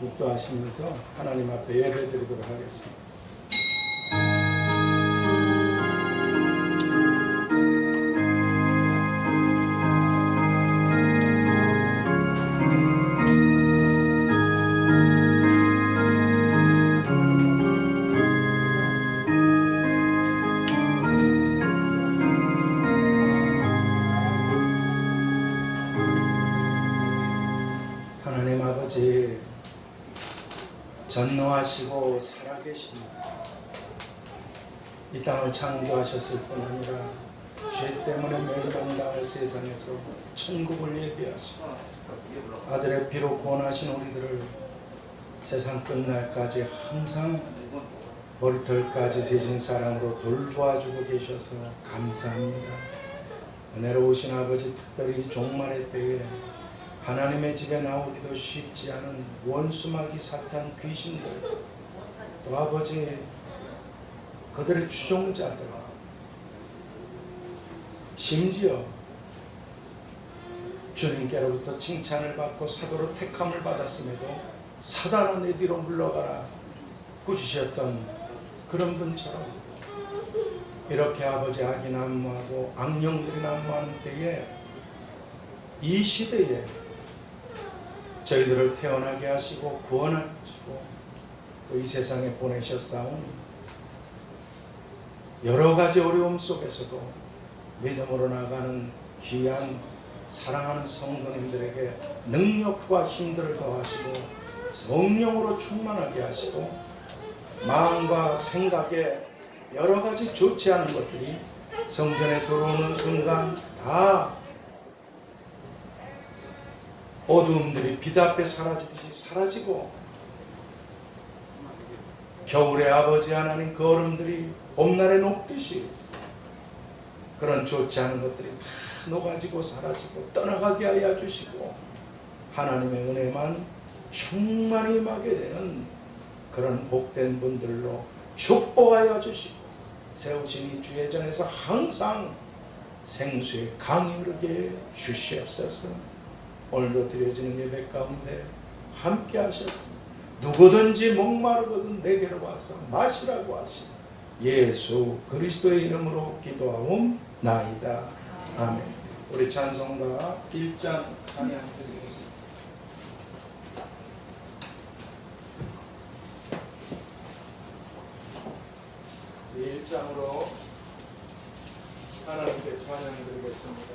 묵도하시면서 하나님 앞에 예배드리도록 하겠습니다. 하나님 아버지, 전능하시고 살아계십니다. 이 땅을 창조하셨을 뿐 아니라 죄 때문에 멸망당할 세상에서 천국을 예비하시고 아들의 피로 구원하신 우리들을 세상 끝날까지 항상 머리털까지 세신 사랑으로 돌보아주고 계셔서 감사합니다. 은혜로우신 아버지, 특별히 이 종말의 때에 하나님의 집에 나오기도 쉽지 않은 원수마귀 사탄 귀신들, 또 아버지 그들의 추종자들, 심지어 주님께로부터 칭찬을 받고 사도로 택함을 받았음에도 사단아 내 뒤로 물러가라 꾸짖으셨던 그런 분처럼 이렇게 아버지 악이 난무하고 악령들이 난무하는 때에, 이 시대에 저희들을 태어나게 하시고 구원하시고 또 이 세상에 보내셨사오니 여러 가지 어려움 속에서도 믿음으로 나가는 귀한 사랑하는 성도님들에게 능력과 힘들을 더하시고 성령으로 충만하게 하시고 마음과 생각에 여러 가지 좋지 않은 것들이 성전에 들어오는 순간 다 어두움들이 빛 앞에 사라지듯이 사라지고, 겨울에 아버지 하나님 그 얼음들이 봄날에 녹듯이 그런 좋지 않은 것들이 다 녹아지고 사라지고 떠나가게 하여 주시고 하나님의 은혜만 충만히 임하게 되는 그런 복된 분들로 축복하여 주시고 세우신 이 주의 전에서 항상 생수의 강이 흐르게 주시옵소서. 오늘도 드려지는 예배 가운데 함께 하셨습니다. 누구든지 목마르거든 내게로 와서 마시라고 하신 예수 그리스도의 이름으로 기도하옵나이다. 아멘. 우리 찬송가 1장 찬양 드리겠습니다. 1장으로 하나님께 찬양 드리겠습니다.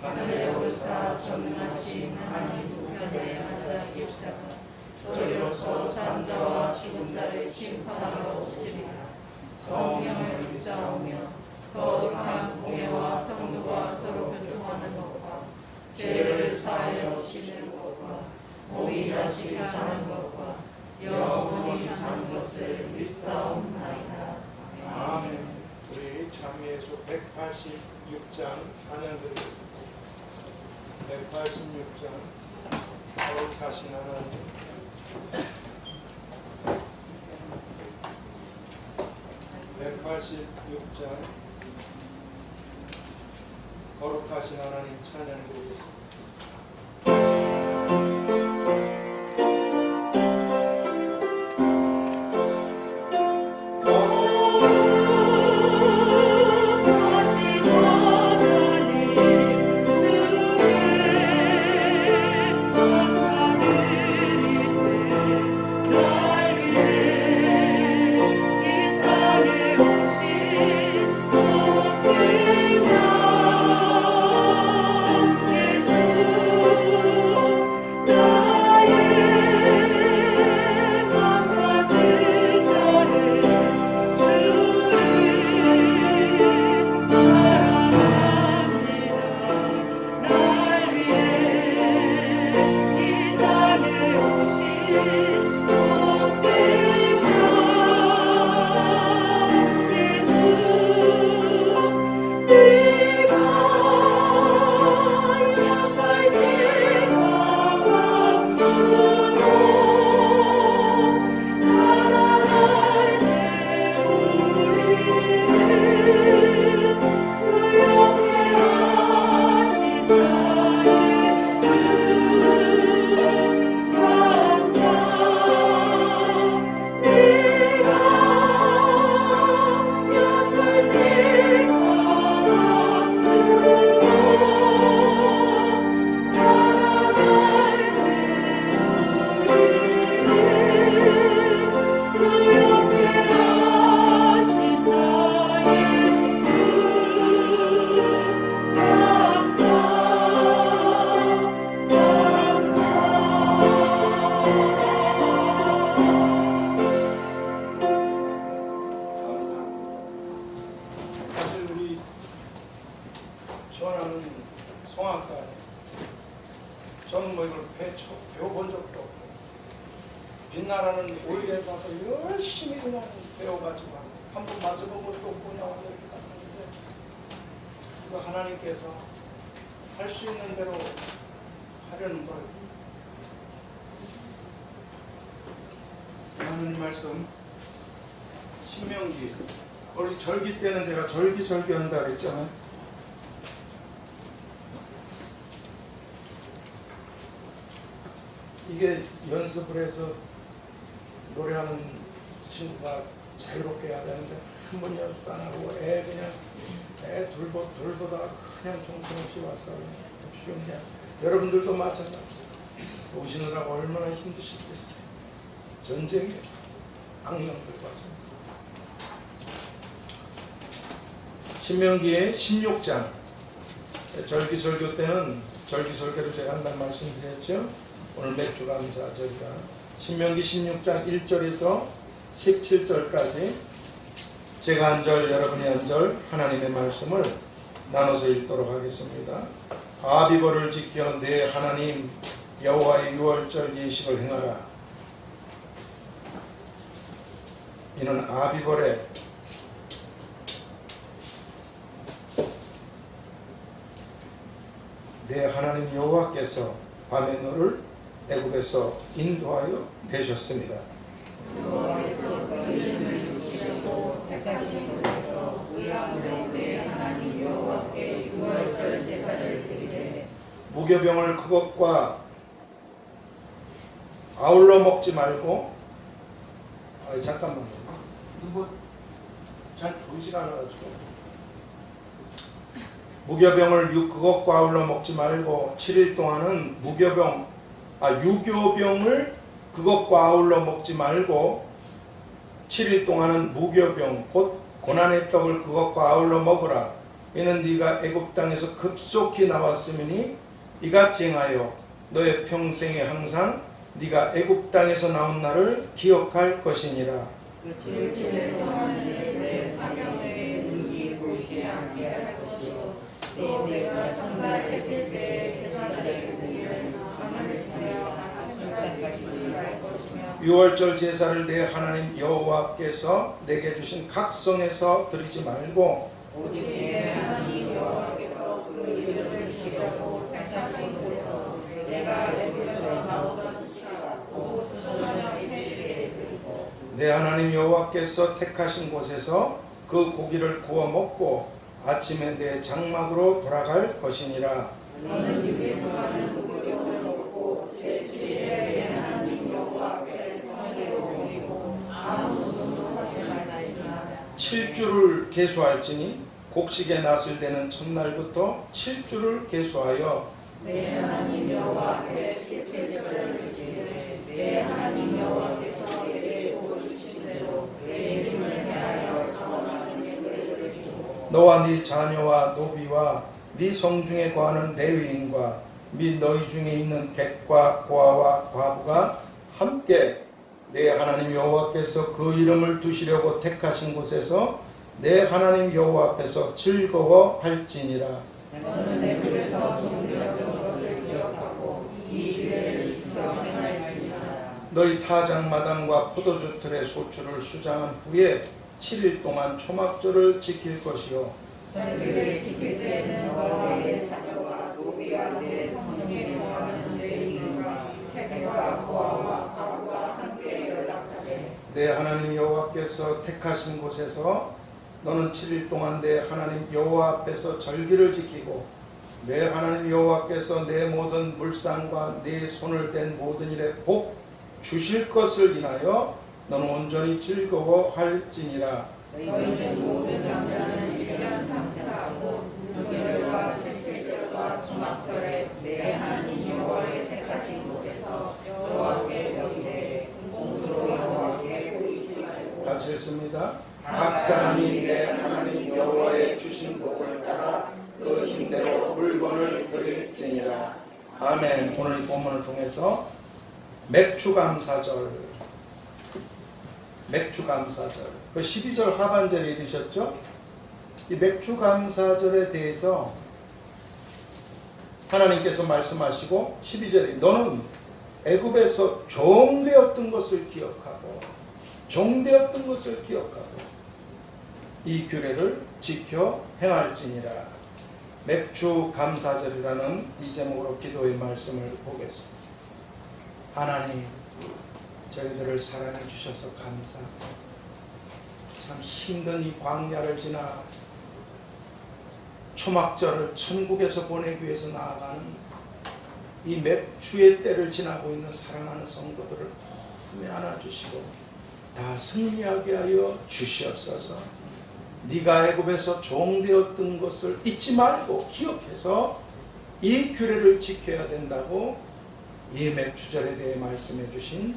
하늘에 올사 전능하신 하나님 우편에 앉아 계시다가 저리로서 산자와 죽은 자를 심판하러 오시리라. 성령을 믿사오며 거룩한 공예와 성도가 서로 교통하는 것과 죄를 사하여 주시는 것과 몸이 다시 사는 것과 영원히 사는 것을 믿사옵나이다. 아멘. 우리 참예수 186장 찬양 드리겠습니다. 186장 거룩하신 하나님, 186장 거룩하신 하나님 찬양 드리겠습니다. 저는 뭐 이걸 배워본 적도 없고 빛나라는 오일에 가서 열심히 그냥 배워가지고 한 번 맞아보고 또 뭐냐 와서 이렇게 갔는데 그래서 하나님께서 할 수 있는 대로 하려는 거예요. 하나님 말씀 신명기 우리 절기 때는 제가 절기설교 한다 그랬잖아요. 이게 연습을 해서 노래하는 친구가 자유롭게 해야 되는데 한 번 연습도 안 하고 애 돌보다가 그냥 정신없이 와서 쉬운데 여러분들도 마찬가지 오시느라고 얼마나 힘드시겠어요. 전쟁에 악령들과 전쟁. 신명기의 16장 절기설교 때는 절기설교를 제가 한다는 말씀드렸죠. 오늘 맥주 감사 저희가 신명기 16장 1절에서 17절까지 제가 한 절 여러분이 한 절 하나님의 말씀을 나눠서 읽도록 하겠습니다. 아비벌을 지켜 내 하나님 여호와의 유월절 예식을 행하라. 이는 아비벌에 내 하나님 여호와께서 밤에 너를 애굽에서 인도하여 내셨습니다. 여호와께서 이름을 주시려고 택하신 곳에서 의함으로 내 하나님 여호와께 유월절 제사를 드리되 무교병을 그것과 아울러 먹지 말고 잠깐만요. 이거 잘 보이지가 않아가지고 무교병을 그것과 아울러 먹지 말고 7일 동안은 유교병을 그것과 아울러 먹지 말고 7일 동안은 무교병 곧 고난의 떡을 그것과 아울러 먹으라. 이는 네가 애굽 땅에서 급속히 나왔음이니 이같이 행하여 너의 평생에 항상 네가 애굽 땅에서 나온 날을 기억할 것이니라. 일주일 동안은 내 사경에 눈이 보이지 않게 할 것이고 또 내가 첫날 해질 때에 제사장의 고기를 가만히 지내어 아침까지 주지 말 것이며 유월절 제사를 내 하나님 여호와께서 내게 주신 각성에서 드리지 말고 오직 내 하나님 여호와께서 그 이름을 지키려고 택하신 곳에서 내가 애굽에서 나오던 시가 곧 저녁 해질에 드리고 내 하나님 여호와께서 택하신 곳에서 그 고기를 구워 먹고 아침에 내 장막으로 돌아갈 것이니라. 너는 6일 동안은 무교병을 먹고 제7일에 내 하나님 여호와 앞에 성회로 모이고 아무 노동도 하지 말지니라. 7주를 계수할지니 곡식에 낫을 때는 첫날부터 7주를 계수하여 내 하나님 여호와 앞에 제7절을 지키되 내 하나님 여호와께서 내게 보여주신 대로 내 이름을 대하여 자원하는 예물을 드리고 너와 네 자녀와 노비와 네 성중에 거하는 레위인과 및 너희 중에 있는 객과 고아와 과부가 함께 내 하나님 여호와께서 그 이름을 두시려고 택하신 곳에서 내 하나님 여호와 앞에서 즐거워할지니라. 너는 애굽에서 종되었던 것을 기억하고 이 일을 지켜 행할지니라. 너희 타작마당과 포도주 틀의 소출을 수장한 후에 7일 동안 초막절을 지킬 것이요 절기를 지킬 때에는 너와 내 자녀와 노비와 내 성중에 거하는 레위인과 택과 고아와 가부가 함께 연락하되 내 하나님 여호와께서 택하신 곳에서 너는 7일 동안 내 하나님 여호와 앞에서 절기를 지키고 내 하나님 여호와께서 내 모든 물상과 내 손을 댄 모든 일에 복 주실 것을 인하여 너는 온전히 즐거워할지니라. 너희는 모든 남자는 1년 3차 곧 무교절과 칠칠절과 초막절에 내 하나님 여호와의 택하신 곳에서 여호와께 모이되 공수로 여호와께 보이지 말고 같이 읽습니다. 각 사람이 내 하나님 여호와의 주신 복을 따라 그 힘대로 물건을 드릴지니라. 아멘. 오늘 이 본문을 통해서 맥주감사절 그 12절 하반절에 읽으셨죠? 이 맥주감사절에 대해서 하나님께서 말씀하시고 12절에 너는 애굽에서 종되었던 것을 기억하고 이 규례를 지켜 행할지니라. 맥주감사절이라는 이 제목으로 기도의 말씀을 보겠습니다. 하나님, 저희들을 사랑해 주셔서 감사합니다. 참 힘든 이 광야를 지나 초막절을 천국에서 보내기 위해서 나아가는 이 맥주의 때를 지나고 있는 사랑하는 성도들을 품에 안아주시고 다 승리하게 하여 주시옵소서. 네가 애굽에서 종되었던 것을 잊지 말고 기억해서 이 규례를 지켜야 된다고 이 맥주절에 대해 말씀해 주신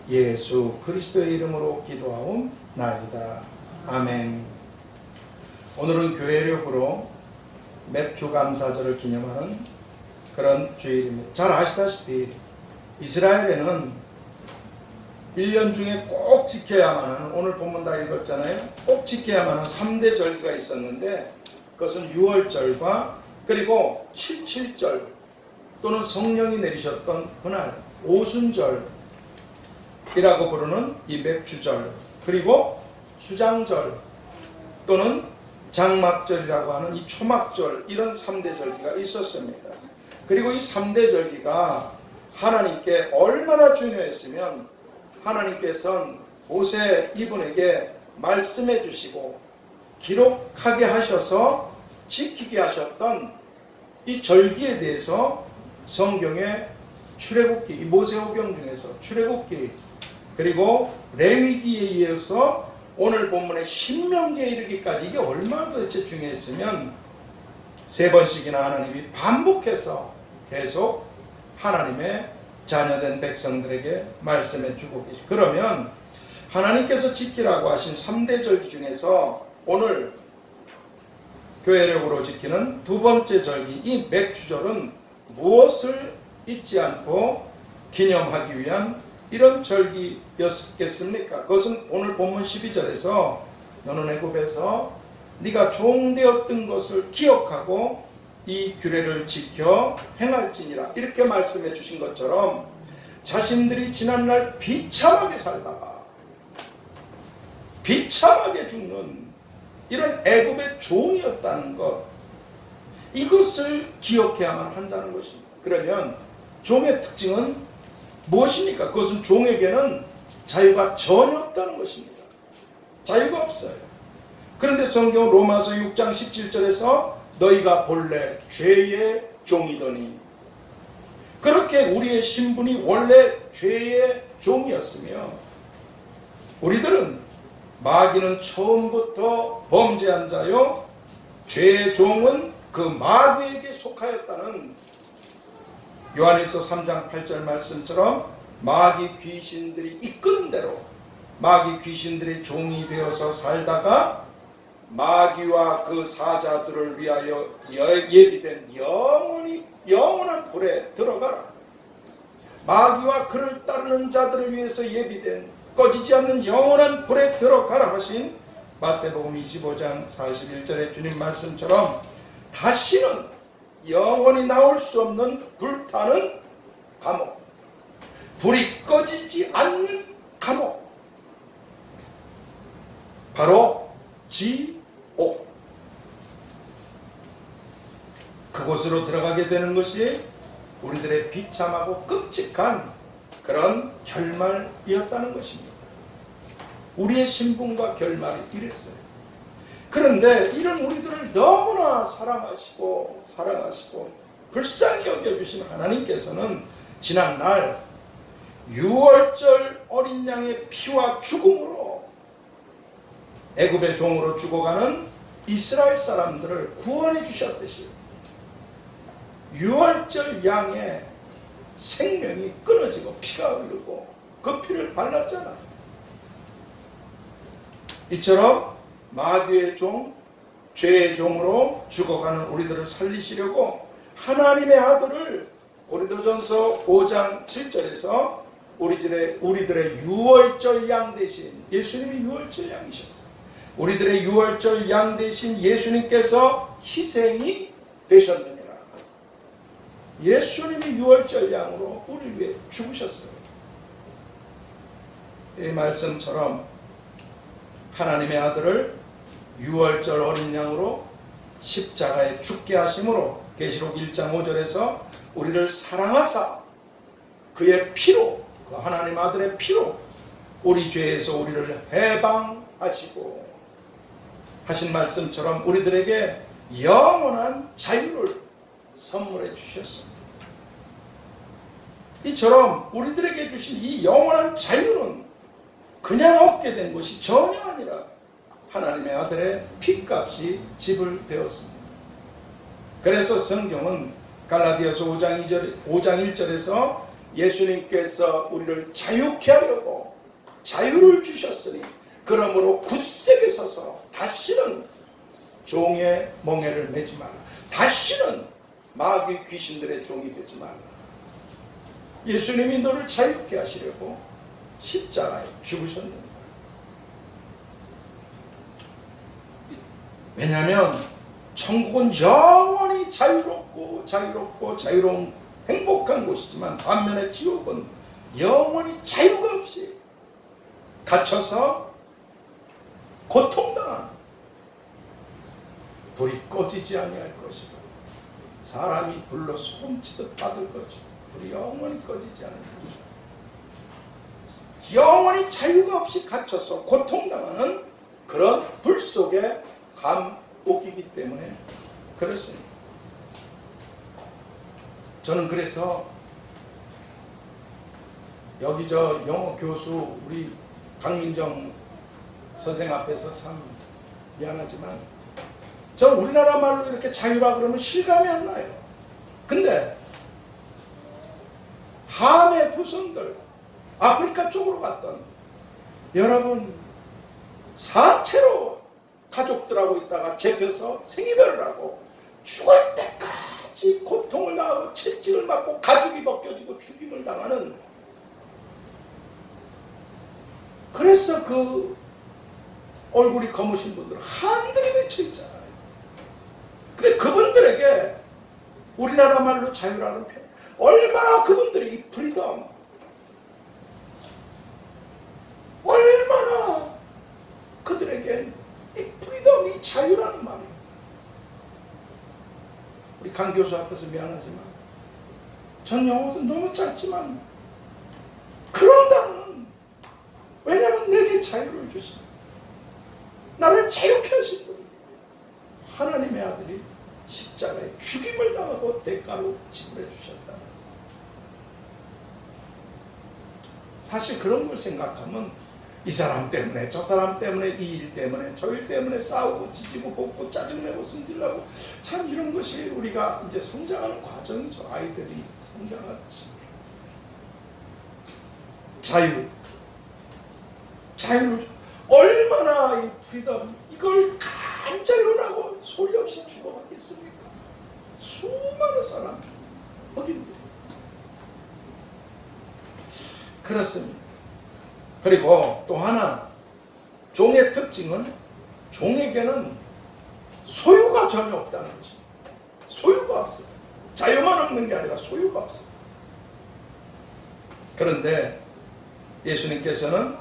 예수 그리스도의 이름으로 기도하옵나이다. 아멘. 오늘은 교회력으로 맥주감사절을 기념하는 그런 주일입니다. 잘 아시다시피 이스라엘에는 1년 중에 꼭 지켜야만 하는, 오늘 본문 다 읽었잖아요. 꼭 지켜야만 하는 3대 절기가 있었는데 그것은 6월절과 그리고 77절 또는 성령이 내리셨던 그날 오순절이라고 부르는 이 맥주절, 그리고 수장절 또는 장막절이라고 하는 이 초막절, 이런 3대 절기가 있었습니다. 그리고 이 3대 절기가 하나님께 얼마나 중요했으면 하나님께서는 모세 이분에게 말씀해 주시고 기록하게 하셔서 지키게 하셨던 이 절기에 대해서 성경의 출애굽기, 이 모세오경 중에서 출애굽기 그리고 레위기에 이어서 오늘 본문의 신명기에 이르기까지 이게 얼마나 도대체 중요했으면 3번씩이나 하나님이 반복해서 계속 하나님의 자녀된 백성들에게 말씀해 주고 계시죠. 그러면 하나님께서 지키라고 하신 3대 절기 중에서 오늘 교회력으로 지키는 두 번째 절기, 이 맥주절은 무엇을 잊지 않고 기념하기 위한 이런 절기였겠습니까? 그것은 오늘 본문 12절에서 너는 애굽에서 네가 종되었던 것을 기억하고 이 규례를 지켜 행할지니라, 이렇게 말씀해 주신 것처럼 자신들이 지난날 비참하게 살다가 비참하게 죽는 이런 애굽의 종이었다는 것, 이것을 기억해야만 한다는 것입니다. 그러면 종의 특징은 무엇입니까? 그것은 종에게는 자유가 전혀 없다는 것입니다. 자유가 없어요. 그런데 성경 로마서 6장 17절에서 너희가 본래 죄의 종이더니, 그렇게 우리의 신분이 원래 죄의 종이었으며 우리들은 마귀는 처음부터 범죄한 자요 죄의 종은 그 마귀에게 속하였다는 요한일서 3장 8절 말씀처럼 마귀 귀신들이 이끄는 대로 마귀 귀신들의 종이 되어서 살다가 마귀와 그 사자들을 위하여 예비된 영원한 불에 들어가라. 마귀와 그를 따르는 자들을 위해서 예비된 꺼지지 않는 영원한 불에 들어가라 하신 마태복음 25장 41절의 주님 말씀처럼 다시는 영원히 나올 수 없는 불타는 감옥, 불이 꺼지지 않는 감옥, 바로 지옥. 그곳으로 들어가게 되는 것이 우리들의 비참하고 끔찍한 그런 결말이었다는 것입니다. 우리의 신분과 결말이 이랬어요. 그런데 이런 우리들을 너무나 사랑하시고 불쌍히 여겨주신 하나님께서는 지난날 유월절 어린 양의 피와 죽음으로 애굽의 종으로 죽어가는 이스라엘 사람들을 구원해 주셨듯이 유월절 양의 생명이 끊어지고 피가 흐르고 그 피를 발랐잖아요. 이처럼 마귀의 종, 죄의 종으로 죽어가는 우리들을 살리시려고 하나님의 아들을 고린도전서 5장 7절에서 우리들의 유월절 양 대신, 예수님이 유월절 양이셨어요. 우리들의 유월절 양 대신 예수님께서 희생이 되셨느니라. 예수님이 유월절 양으로 우리를 위해 죽으셨어요. 이 말씀처럼 하나님의 아들을 유월절 어린 양으로 십자가에 죽게 하심으로 계시록 1장 5절에서 우리를 사랑하사 그의 피로, 그 하나님 아들의 피로 우리 죄에서 우리를 해방하시고 하신 말씀처럼 우리들에게 영원한 자유를 선물해 주셨습니다. 이처럼 우리들에게 주신 이 영원한 자유는 그냥 얻게 된 것이 전혀 아니라 하나님의 아들의 피값이 지불되었습니다. 그래서 성경은 갈라디아서 5장 1절에서 예수님께서 우리를 자유케 하려고 자유를 주셨으니 그러므로 굳세게 서서 다시는 종의 멍에를 매지 말라. 다시는 마귀 귀신들의 종이 되지 말라. 예수님이 너를 자유케 하시려고 십자가에 죽으셨는다. 왜냐하면 천국은 영원히 자유로운 행복한 곳이지만 반면에 지옥은 영원히 자유가 없이 갇혀서 고통당한, 불이 꺼지지 아니할 것이고 사람이 불로 소금치듯 받을 것이고 불이 영원히 꺼지지 않을 것이고 영원히 자유가 없이 갇혀서 고통당하는 그런 불 속에 감옥이기 때문에 그렇습니다. 저는 그래서 여기 저 영어 교수 우리 강민정 선생 앞에서 참 미안하지만 저는 우리나라 말로 이렇게 자유라 그러면 실감이 안 나요. 근데 함의 후손들 아프리카 쪽으로 갔던 여러분 산채로 가족들하고 있다가 잡혀서 생이별을 하고 죽을 때까지 고통을 당하고 채찍을 맞고 가죽이 벗겨지고 죽임을 당하는, 그래서 그 얼굴이 검으신 분들은 한들이 맺혀 있잖아요. 근데 그분들에게 우리나라 말로 자유라는 표현, 얼마나 그분들이 이 프리덤, 얼마나 그들에게 이 프리덤, 이 자유라는 말이에요. 우리 강 교수 앞에서 미안하지만 전 영어도 너무 짧지만 그런 단어는, 왜냐하면 내게 자유를 주신, 나를 자유케 하신 분이 하나님의 아들이 십자가에 죽임을 당하고 대가로 지불해 주셨다. 사실 그런 걸 생각하면 이 사람 때문에 저 사람 때문에 이 일 때문에 저 일 때문에 싸우고 지지고 볶고 짜증내고 승질나고, 참 이런 것이 우리가 이제 성장하는 과정이죠. 아이들이 성장하듯이. 자유를 얼마나 이 프리덤, 이걸 간절히 원하고 소리 없이 죽어가겠습니까? 수많은 사람, 흑인들이. 그렇습니다. 그리고 또 하나, 종의 특징은 종에게는 소유가 전혀 없다는 것입니다. 소유가 없어요. 자유만 없는 게 아니라 소유가 없어요. 그런데 예수님께서는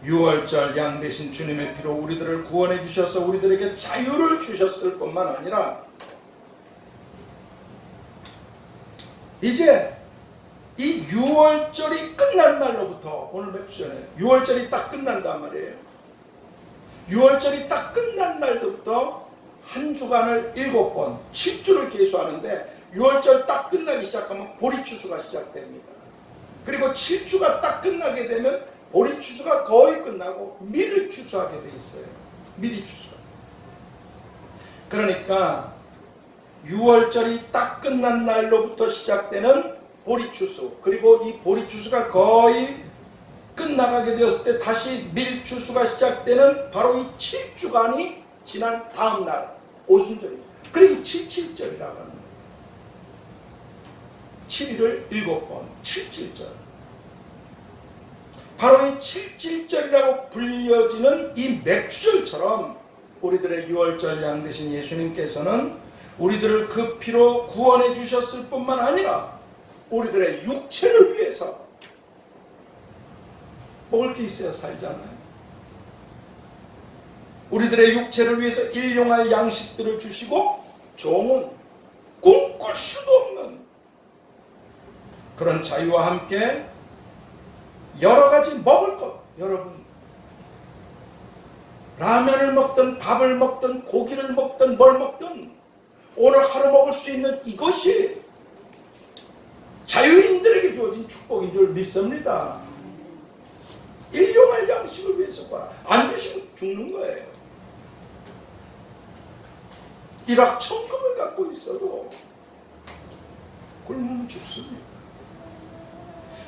6월절 양 대신 주님의 피로 우리들을 구원해 주셔서 우리들에게 자유를 주셨을 뿐만 아니라 이제 이 6월절이 끝난 날로부터, 오늘 몇 주 전에 6월절이 딱 끝난단 말이에요. 6월절이 딱 끝난 날부터 한 주간을 7번 7주를 계수하는데 6월절 딱 끝나기 시작하면 보리추수가 시작됩니다. 그리고 7주가 딱 끝나게 되면 보리추수가 거의 끝나고 밀을 추수하게 돼 있어요. 밀이 추수. 그러니까 6월절이 딱 끝난 날로부터 시작되는 보리추수, 그리고 이 보리추수가 거의 끝나가게 되었을 때 다시 밀추수가 시작되는 바로 이 7주간이 지난 다음 날 오순절입니다. 그리고 77절이라고 하는 거예요. 7일을 7번 77절. 바로 이 77절이라고 불려지는 이 맥주절처럼 우리들의 6월절 양 되신 예수님께서는 우리들을 그 피로 구원해 주셨을 뿐만 아니라 우리들의 육체를 위해서 먹을 게 있어야 살잖아요. 우리들의 육체를 위해서 일용할 양식들을 주시고 종은 꿈꿀 수도 없는 그런 자유와 함께 여러 가지 먹을 것, 여러분 라면을 먹든 밥을 먹든 고기를 먹든 뭘 먹든 오늘 하루 먹을 수 있는 이것이 자유인들에게 주어진 축복인 줄 믿습니다. 일용할 양식을 위해서 봐라. 안 주시면 죽는 거예요. 일확천금을 갖고 있어도 굶으면 죽습니다.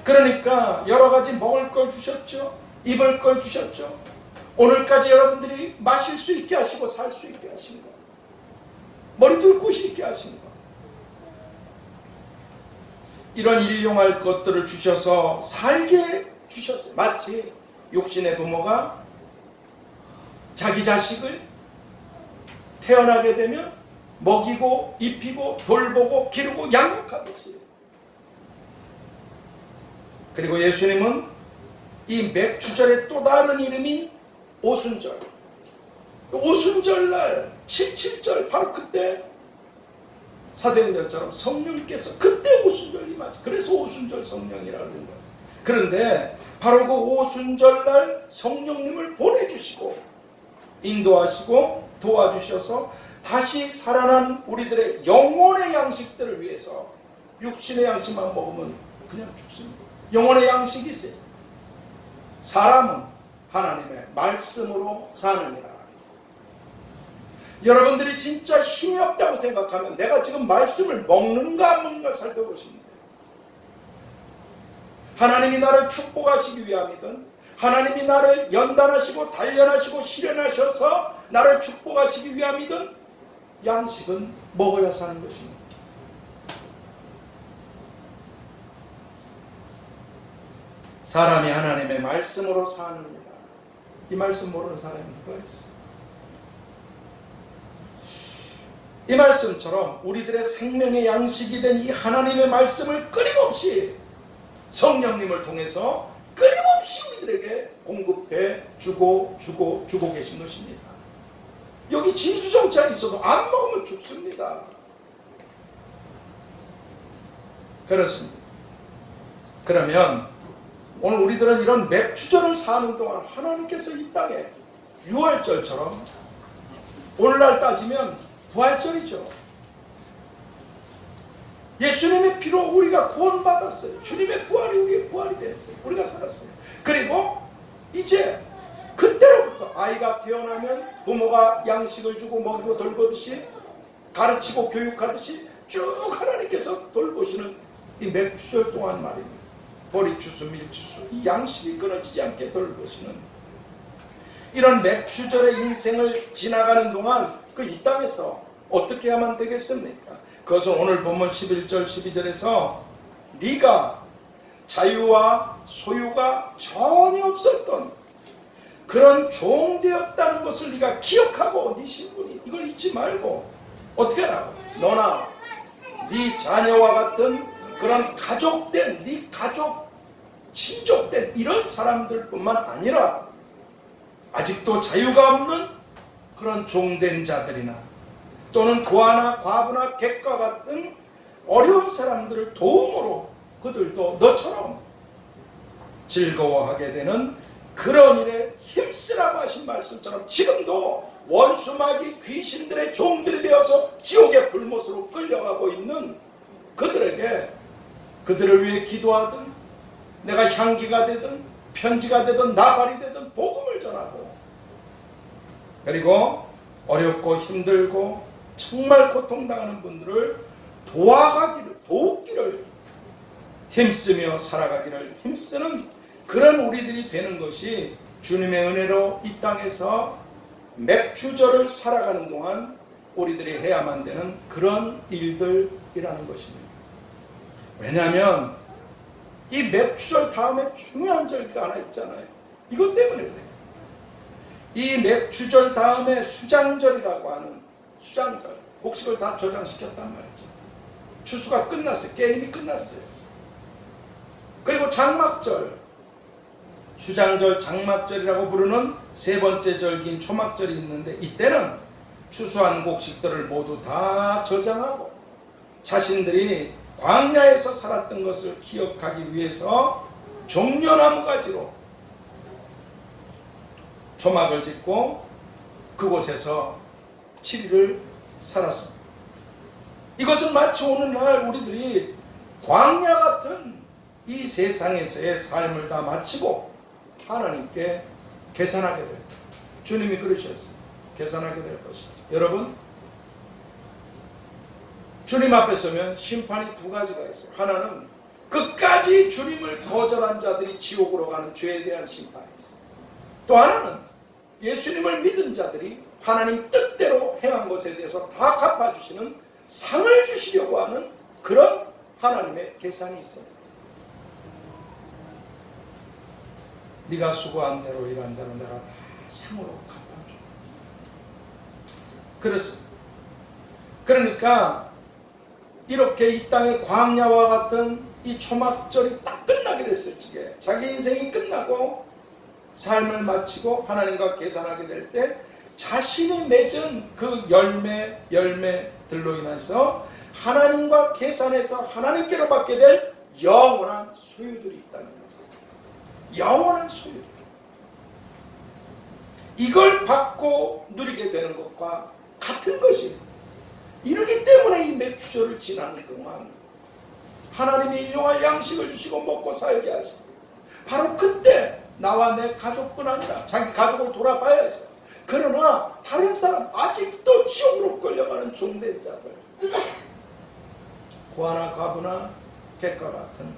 그러니까 여러 가지 먹을 걸 주셨죠. 입을 걸 주셨죠. 오늘까지 여러분들이 마실 수 있게 하시고 살 수 있게 하신 거, 머리 둘 곳이 있게 하신 거, 이런 일용할 것들을 주셔서 살게 주셨어요. 마치 육신의 부모가 자기 자식을 태어나게 되면 먹이고 입히고 돌보고 기르고 양육하듯이. 그리고 예수님은 이 맥주절의 또 다른 이름인 오순절, 오순절날 77절, 바로 그때 사도행전처럼 성령께서 그때 오순절이 맞아. 그래서 오순절 성령이라는 거예요. 그런데 바로 그 오순절날 성령님을 보내주시고 인도하시고 도와주셔서 다시 살아난 우리들의 영혼의 양식들을 위해서, 육신의 양식만 먹으면 그냥 죽습니다. 영혼의 양식이 있어요. 사람은 하나님의 말씀으로 사느니라. 여러분들이 진짜 힘이 없다고 생각하면 내가 지금 말씀을 먹는가 안 먹는가 살펴보시면 돼요. 하나님이 나를 축복하시기 위함이든 하나님이 나를 연단하시고 단련하시고 실현하셔서 나를 축복하시기 위함이든 양식은 먹어야 사는 것입니다. 사람이 하나님의 말씀으로 사느니라. 이 말씀 모르는 사람이 누가 있어? 이 말씀처럼 우리들의 생명의 양식이 된 이 하나님의 말씀을 끊임없이 성령님을 통해서 끊임없이 우리들에게 공급해 주고 계신 것입니다. 여기 진수성찬이 있어도 안 먹으면 죽습니다. 그렇습니다. 그러면 오늘 우리들은 이런 맥주절을 사는 동안 하나님께서 이 땅에 6월절처럼 오늘날 따지면 부활절이죠. 예수님의 피로 우리가 구원받았어요. 주님의 부활이 우리의 부활이 됐어요. 우리가 살았어요. 그리고 이제 그때로부터 아이가 태어나면 부모가 양식을 주고 먹이고 돌보듯이 가르치고 교육하듯이 쭉 하나님께서 돌보시는 이 맥주절 동안 말입니다. 보리추수, 밀추수, 이 양식이 끊어지지 않게 돌보시는 이런 맥주절의 인생을 지나가는 동안 그 이 땅에서 어떻게 해야만 되겠습니까? 그것은 오늘 본문 11절 12절에서 네가 자유와 소유가 전혀 없었던 그런 종 되었다는 것을 네가 기억하고 네 신분이 이걸 잊지 말고 어떻게 하라고? 너나 네 자녀와 같은 그런 가족된, 네 가족, 친족된 이런 사람들뿐만 아니라 아직도 자유가 없는 그런 종된 자들이나 또는 고아나 과부나 객과 같은 어려운 사람들을 도움으로 그들도 너처럼 즐거워하게 되는 그런 일에 힘쓰라고 하신 말씀처럼 지금도 원수마귀 귀신들의 종들이 되어서 지옥의 불못으로 끌려가고 있는 그들에게 그들을 위해 기도하든 내가 향기가 되든 편지가 되든 나발이 되든 복음을 전하고 그리고 어렵고 힘들고 정말 고통당하는 분들을 도우기를 힘쓰며 살아가기를 힘쓰는 그런 우리들이 되는 것이 주님의 은혜로 이 땅에서 맥주절을 살아가는 동안 우리들이 해야만 되는 그런 일들이라는 것입니다. 왜냐하면 이 맥주절 다음에 중요한 절기가 하나 있잖아요. 이것 때문에 그래요. 이 맥주절 다음에 수장절이라고 하는 수장절, 곡식을 다 저장시켰단 말이죠. 추수가 끝났어요. 게임이 끝났어요. 그리고 장막절, 수장절, 장막절이라고 부르는 세 번째 절기인 초막절이 있는데 이때는 추수한 곡식들을 모두 다 저장하고 자신들이 광야에서 살았던 것을 기억하기 위해서 종려나무 가지로 초막을 짓고 그곳에서 7일을 살았습니다. 이것은 마치 오늘날 우리들이 광야 같은 이 세상에서의 삶을 다 마치고 하나님께 계산하게 될 주님이 그러셨어요. 계산하게 될 것이다. 여러분, 주님 앞에 서면 심판이 두 가지가 있어요. 하나는 끝까지 주님을 거절한 자들이 지옥으로 가는 죄에 대한 심판이 있어요. 또 하나는 예수님을 믿은 자들이 하나님 뜻대로 행한 것에 대해서 다 갚아주시는 상을 주시려고 하는 그런 하나님의 계산이 있어요. 네가 수고한 대로 일한 대로 내가 다 상으로 갚아줘. 그렇습니다. 그러니까 이렇게 이 땅의 광야와 같은 이 초막절이 딱 끝나게 됐을 적에 자기 인생이 끝나고 삶을 마치고 하나님과 계산하게 될 때 자신이 맺은 그 열매들로 인해서 하나님과 계산해서 하나님께로 받게 될 영원한 소유들이 있다는 것입니다. 영원한 소유들. 이걸 받고 누리게 되는 것과 같은 것입니다. 이러기 때문에 이 맥주절을 지나는 동안 하나님이 일용할 양식을 주시고 먹고 살게 하시고 바로 그때 나와 내 가족뿐 아니라 자기 가족을 돌아봐야죠. 그러나 다른 사람 아직도 지옥으로 끌려가는 종된 자들 고아나 과부나 객과 같은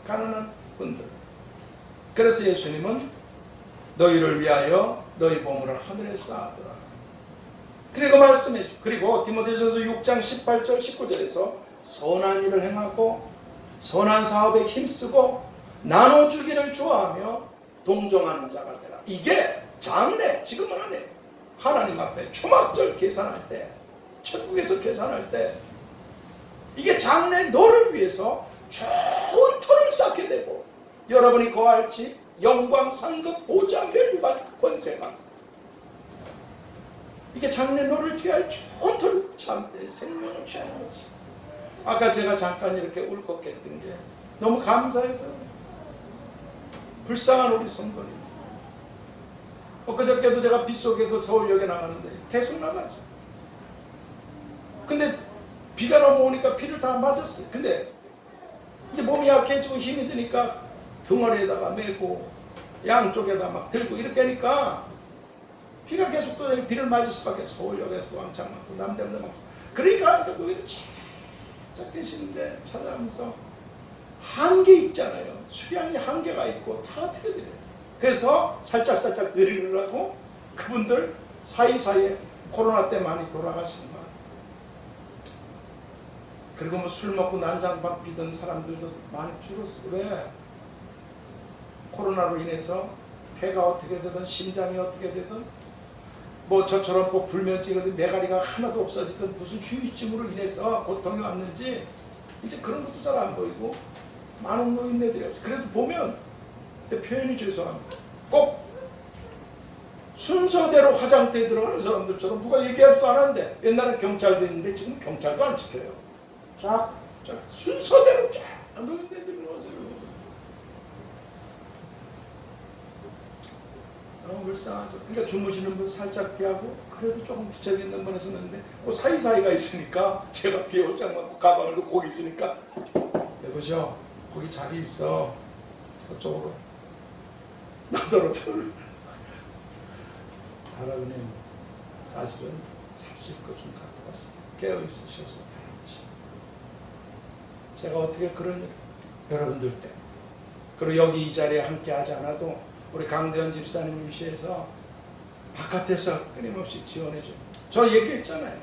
가난한 분들 그래서 예수님은 너희를 위하여 너희 보물을 하늘에 쌓아두라. 그리고 말씀해 주. 그리고 디모데전서 6장 18절 19절에서 선한 일을 행하고 선한 사업에 힘쓰고 나눠주기를 좋아하며 동정하는 자가 되라. 이게 장래 지금은 안 해. 하나님 앞에 초막절 계산할 때 천국에서 계산할 때 이게 장래 너를 위해서 좋은 터를 쌓게 되고 여러분이 거할 집 영광 상급 보좌 멸류관 권세가 이게 장래 너를 위하여 좋은 터를 참되 생명을 취하는 거지. 아까 제가 잠깐 이렇게 울컥했던 게 너무 감사해서 불쌍한 우리 성도님. 엊그저께도 제가 빗속에 그 서울역에 나가는데 계속 나가죠. 근데 비가 너무 오니까 비를 다 맞았어요. 근데 이제 몸이 약해지고 힘이 드니까 등어리에다가 메고 양쪽에다 막 들고 이렇게 하니까 비가 계속 또 비를 맞을 수밖에. 서울역에서도 왕창 맞고 남대문도 맞고. 그러니까 거기도 쫙 계시는데 찾아가면서 한계 있잖아요. 수량이 한계가 있고 다 어떻게 돼요. 그래서 살짝 드리려고 그분들 사이사이에 코로나 때 많이 돌아가시는 거예요. 그리고 뭐 술 먹고 난장밥 비던 사람들도 많이 줄었어. 왜? 코로나로 인해서 폐가 어떻게 되든 심장이 어떻게 되든 뭐 저처럼 뭐 불면증이든 메가리가 하나도 없어지든 무슨 후유증으로 인해서 고통이 왔는지 이제 그런 것도 잘 안 보이고 많은 노인네들이 없어요. 그래도 보면 표현이 죄송합니다. 꼭 순서대로 화장대에 들어가는 사람들처럼 누가 얘기하지도 않았는데 옛날에 경찰도 있는데 지금 경찰도 안 지켜요. 쫙 순서대로 쫙 노인네들이 넣었어요. 너무 불쌍하죠. 그러니까 주무시는 분 살짝 피하고 그래도 조금 기척 있는 분에 서는데 그 사이사이가 있으니까 제가 비에 옷장 맞고 가방을 놓고 거기 있으니까 여보시오 거기 자리 있어 저쪽으로 나더러 별 할아버님 사실은 잡수일 것 좀 갖고 왔어. 깨어 있으셔서 다행이지. 제가 어떻게 그런 여러분들 때 그리고 여기 이 자리에 함께 하지 않아도 우리 강대현 집사님 위시해서 바깥에서 끊임없이 지원해줘요. 저 얘기했잖아요.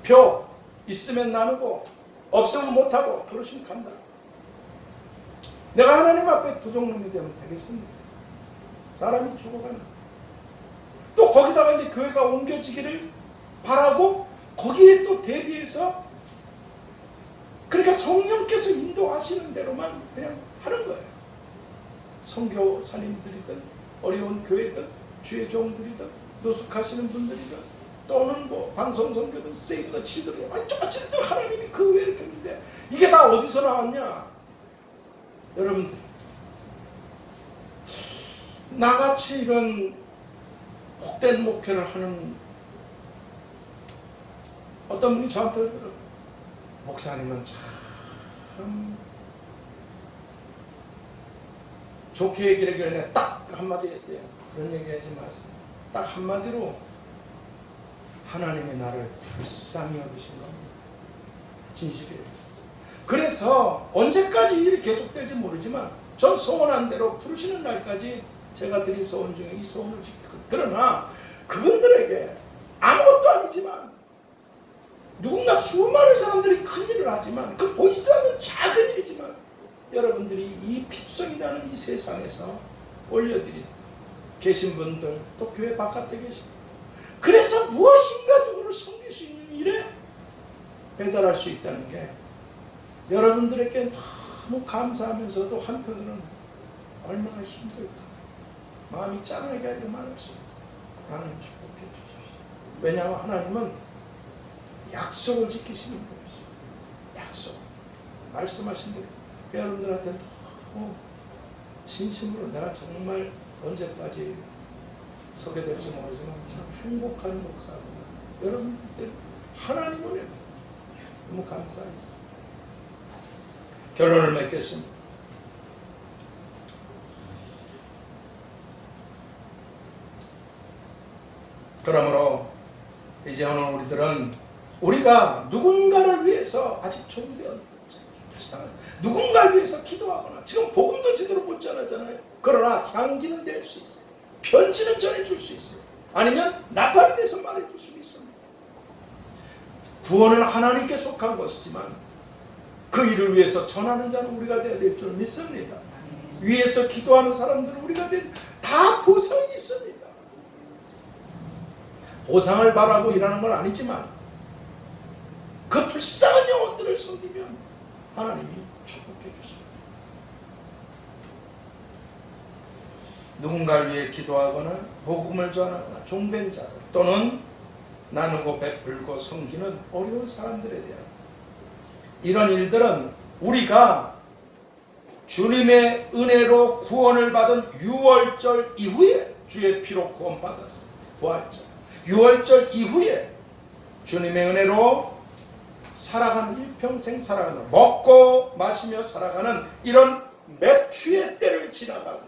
표 있으면 나누고 없으면 못하고 그러시면 간다. 내가 하나님 앞에 도둑놈이 되면 되겠습니다. 사람이 죽어가는 또 거기다가 이제 교회가 옮겨지기를 바라고 거기에 또 대비해서 그러니까 성령께서 인도하시는 대로만 그냥 하는 거예요. 선교사님들이든 어려운 교회든 주의 종들이든 노숙하시는 분들이든 또는 뭐 방송 선교든 세이브든 치들이 어쨌든 하나님이 그 외에 이렇게 했는데 이게 다 어디서 나왔냐? 여러분들 나같이 이런 복된 목회를 하는 어떤 분이 저한테 그러더라고요. 목사님은 참 좋게 얘기를 그러네. 딱 한마디 했어요. 그런 얘기 하지 마세요. 딱 한마디로 하나님이 나를 불쌍히 여기신 겁니다. 진실이에요. 그래서 언제까지 이 일이 계속될지 모르지만 전 소원한 대로 부르시는 날까지 제가 드린 소원 중에 이 소원을 지키고 그러나 그분들에게 아무것도 아니지만 누군가 수많은 사람들이 큰 일을 하지만 그 보이지도 않는 작은 일이지만 여러분들이 이 필성이 나는 이 세상에서 올려드린 계신 분들 또 교회 바깥에 계신 분들 그래서 무엇인가 누구를 섬길 수 있는 일에 배달할 수 있다는 게 여러분들에게 너무 감사하면서도 한편으로는 얼마나 힘들까 마음이 짠하게 하기도 말할 수 있고 하나님 축복해 주십시오. 왜냐하면 하나님은 약속을 지키시는 분이시죠. 약속 말씀하신 대로 여러분들한테 너무 진심으로 내가 정말 언제까지 소개될지 모르지만 참 행복한 목사구나. 여러분들 하나님을 너무 감사했습니다. 결론을 맺겠습니다. 그러므로 이제 오늘 우리들은 우리가 누군가를 위해서 아직 종되었던 불쌍한 누군가를 위해서 기도하거나 지금 복음도 제대로 못 전하잖아요. 그러나 향기는 될 수 있어요. 편지는 전해줄 수 있어요. 아니면 나팔이 돼서 말해줄 수 있습니다. 구원은 하나님께 속한 것이지만 그 일을 위해서 전하는 자는 우리가 되어야 될 줄 믿습니다. 위에서 기도하는 사람들은 우리가 다 보상이 있습니다. 보상을 바라고 일하는 건 아니지만 그 불쌍한 영혼들을 섬기면 하나님이 축복해 주십니다. 누군가를 위해 기도하거나 복음을 전하거나 종된 자들 또는 나누고 베풀고 섬기는 어려운 사람들에 대한 이런 일들은 우리가 주님의 은혜로 구원을 받은 6월절 이후에 주의 피로 구원받았어요. 부활절 6월절 이후에 주님의 은혜로 살아가는 일평생 살아가는 먹고 마시며 살아가는 이런 맥주의 때를 지나가고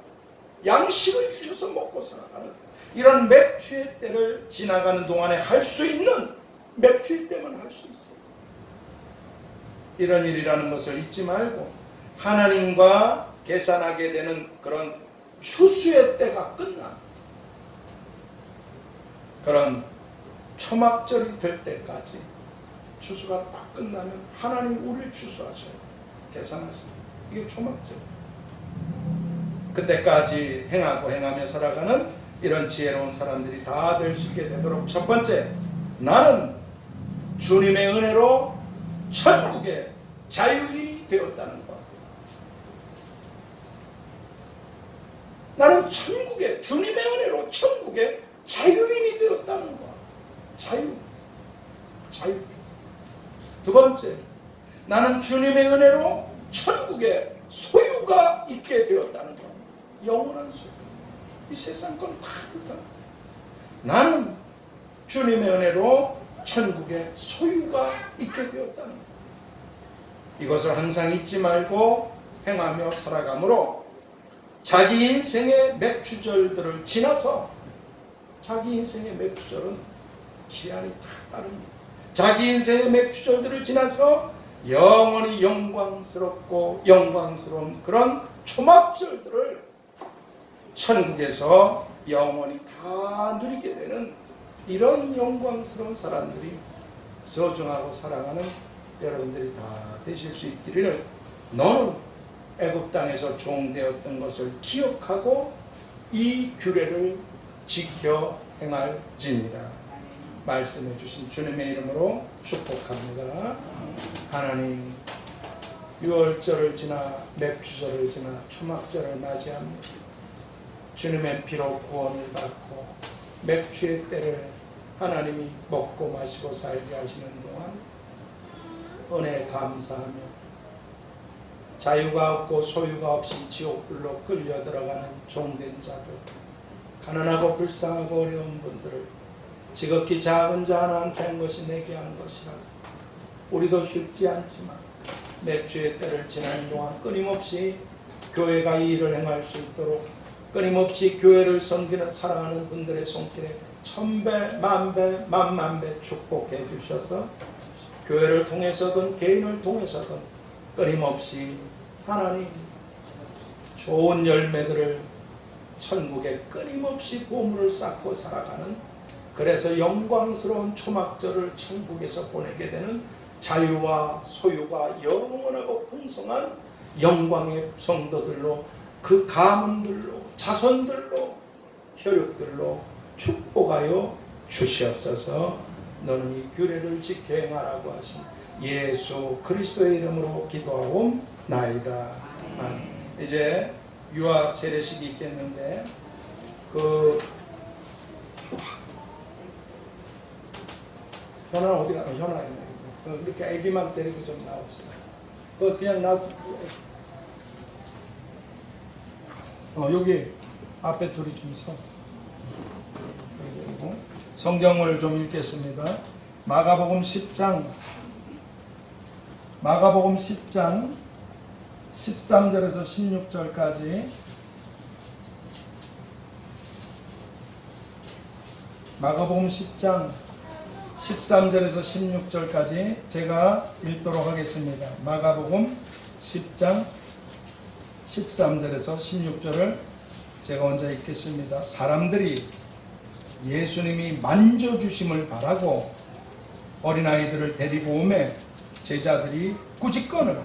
양식을 주셔서 먹고 살아가는 이런 맥주의 때를 지나가는 동안에 할 수 있는 맥주의 때만 할 수 있어요. 이런 일이라는 것을 잊지 말고 하나님과 계산하게 되는 그런 추수의 때가 끝나 그런 초막절이 될 때까지 추수가 딱 끝나면 하나님 우리를 추수하셔요. 계산하셔요. 이게 초막절. 그때까지 행하며 살아가는 이런 지혜로운 사람들이 다 될 수 있게 되도록 첫 번째, 나는 주님의 은혜로 천국의 자유인이 되었다는 것. 나는 천국의 주님의 은혜로 천국의 자유인이 되었다는 것. 자유. 두 번째, 나는 주님의 은혜로 천국의 소유가 있게 되었다는 것. 영원한 소유. 이 세상 건 다르다. 나는 주님의 은혜로 천국의 소유가 있게 되었다는 것. 이것을 항상 잊지 말고 행하며 살아가므로 자기 인생의 맥주절들을 지나서, 자기 인생의 맥주절은 기한이 다 다릅니다. 자기 인생의 맥주절들을 지나서 영원히 영광스럽고 영광스러운 그런 초막절들을 천국에서 영원히 다 누리게 되는 이런 영광스러운 사람들이, 소중하고 사랑하는 여러분들이 다 되실 수 있기를, 너는 애굽 땅에서 종되었던 것을 기억하고 이 규례를 지켜 행할지니라. 말씀해 주신 주님의 이름으로 축복합니다. 하나님, 유월절을 지나 맥주절을 지나 초막절을 맞이합니다. 주님의 피로 구원을 받고 맥주의 때를 하나님이 먹고 마시고 살게 하시는 동안 은혜 감사하며 자유가 없고 소유가 없이 지옥불로 끌려 들어가는 종된 자들, 가난하고 불쌍하고 어려운 분들을 지극히 작은 자 하나한테 한 것이 내게 한 것이라고, 우리도 쉽지 않지만 맥주의 때를 지나는 동안 끊임없이 교회가 이 일을 행할 수 있도록, 끊임없이 교회를 섬기는 사랑하는 분들의 손길에 천배, 만배, 만만배 축복해 주셔서 교회를 통해서든 개인을 통해서든 끊임없이 하나님 좋은 열매들을 천국에 끊임없이 보물을 쌓고 살아가는, 그래서 영광스러운 초막절을 천국에서 보내게 되는 자유와 소유가 영원하고 풍성한 영광의 성도들로, 그 가문들로, 자손들로, 혈육들로 축복하여 주시옵소서. 너는 이 규례를 지켜 행하라고 하신 예수 그리스도의 이름으로 기도하옵나이다. 이제 유아 세례식이 있겠는데, 현아 어디가? 현아 있네. 이렇게 애기만 데리고 좀 나오세요. 그냥 여기 앞에 둘이 좀 서. 그리고 성경을 좀 읽겠습니다. 마가복음 10장 13절에서 16절까지, 마가복음 10장 13절에서 16절까지 제가 읽도록 하겠습니다. 마가복음 10장 13절에서 16절을 제가 먼저 읽겠습니다. 사람들이 예수님이 만져주심을 바라고 어린아이들을 데리고 오매 제자들이 꾸짖거늘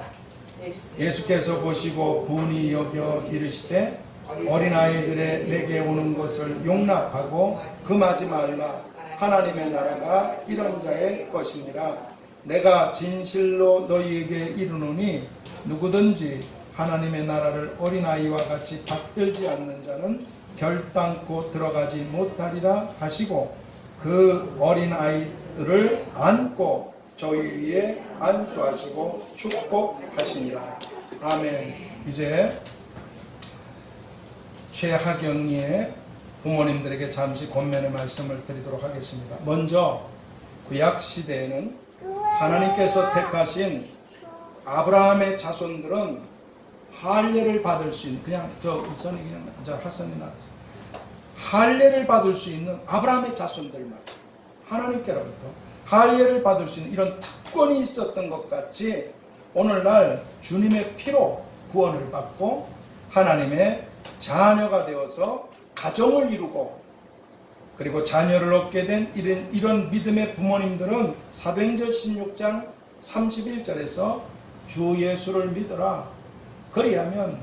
예수께서 보시고 분이 여겨 이르시되 어린아이들의 내게 오는 것을 용납하고 금하지 말라. 하나님의 나라가 이런 자의 것이니라. 내가 진실로 너희에게 이르노니 누구든지 하나님의 나라를 어린아이와 같이 받들지 않는 자는 결단코 들어가지 못하리라 하시고, 그 어린아이들을 안고 저희 위에 안수하시고 축복하시니라. 아멘. 이제 최하경이의 부모님들에게 잠시 권면의 말씀을 드리도록 하겠습니다. 먼저 구약시대에는 하나님께서 택하신 아브라함의 자손들은 할례를 받을 수 있는, 그냥 이선이 그냥 화선이 나왔어요. 할례를 받을 수 있는 아브라함의 자손들만 하나님께로부터 할례를 받을 수 있는 이런 특권이 있었던 것 같이, 오늘날 주님의 피로 구원을 받고 하나님의 자녀가 되어서 가정을 이루고 그리고 자녀를 얻게 된 이런 믿음의 부모님들은 사도행전 16장 31절에서 주 예수를 믿어라. 그리하면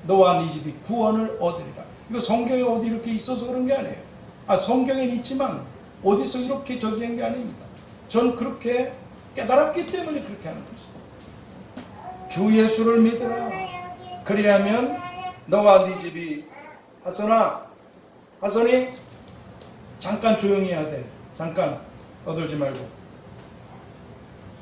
너와 네 집이 구원을 얻으리라. 이거 성경에 어디 이렇게 있어서 그런 게 아니에요. 성경엔 있지만 어디서 이렇게 저기한 게 아닙니다. 전 그렇게 깨달았기 때문에 그렇게 하는 것입니다. 주 예수를 믿으라. 그리하면 너와 네 집이. 하선이 잠깐 조용히 해야 돼. 잠깐 떠들지 말고.